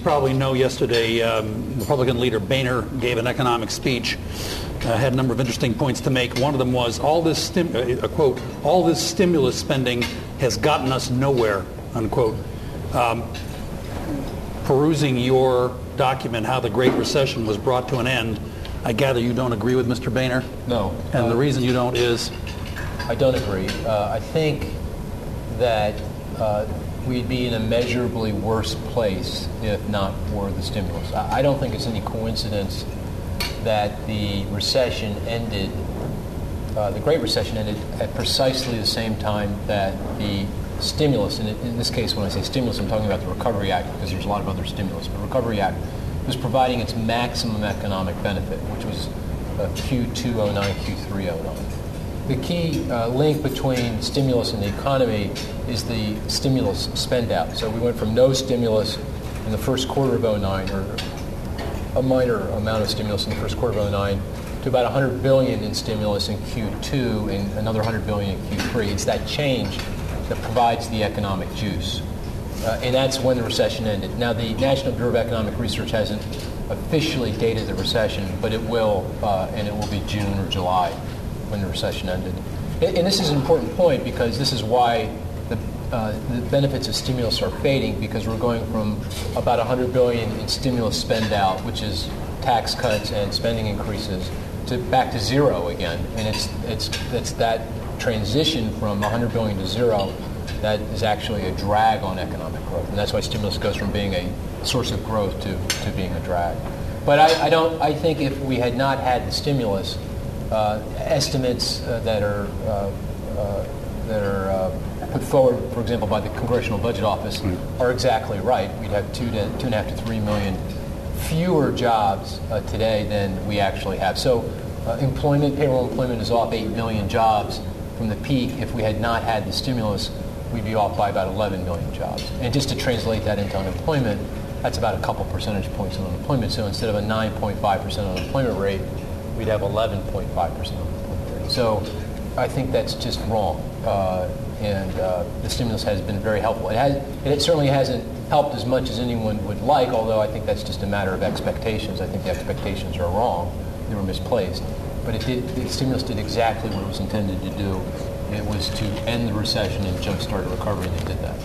you probably know, yesterday Republican leader Boehner gave an economic speech. Had a number of interesting points to make. One of them was, all this a quote, all this stimulus spending has gotten us nowhere, unquote. Perusing your document, How the Great Recession Was Brought to an End, I gather you don't agree with Mr. Boehner? No. And the reason you don't is? I don't agree. I think that we'd be in a measurably worse place if not for the stimulus. I don't think it's any coincidence that the recession ended, the Great Recession ended at precisely the same time that the stimulus, and in this case when I say stimulus I'm talking about the Recovery Act because there's a lot of other stimulus, but the Recovery Act was providing its maximum economic benefit, which was Q209, Q309. The key link between stimulus and the economy is the stimulus spend out. So we went from no stimulus in the first quarter of 09, or a minor amount of stimulus in the first quarter of 09, to about $100 billion in stimulus in Q2 and another $100 billion in Q3. It's that change that provides the economic juice. And that's when the recession ended. Now, the National Bureau of Economic Research hasn't officially dated the recession, but it will, and it will be June or July when the recession ended. And this is an important point because this is why the benefits of stimulus are fading, because we're going from about $100 billion in stimulus spend out, which is tax cuts and spending increases, to back to zero again. And it's that transition from $100 billion to zero that is actually a drag on economic growth. And that's why stimulus goes from being a source of growth to being a drag. But I think if we had not had the stimulus, estimates that are put forward, for example, by the Congressional Budget Office are exactly right. We'd have 2.5 to 3 million fewer jobs today than we actually have. So payroll employment is off 8 million jobs from the peak. If we had not had the stimulus, we'd be off by about 11 million jobs. And just to translate that into unemployment, that's about a couple percentage points on unemployment. So instead of a 9.5% unemployment rate, we'd have 11.5% unemployment rate. So I think that's just wrong. And the stimulus has been very helpful. It certainly hasn't helped as much as anyone would like, although I think that's just a matter of expectations. I think the expectations are wrong. They were misplaced. But the stimulus did exactly what it was intended to do. It was to end the recession and jumpstart a recovery, and they did that.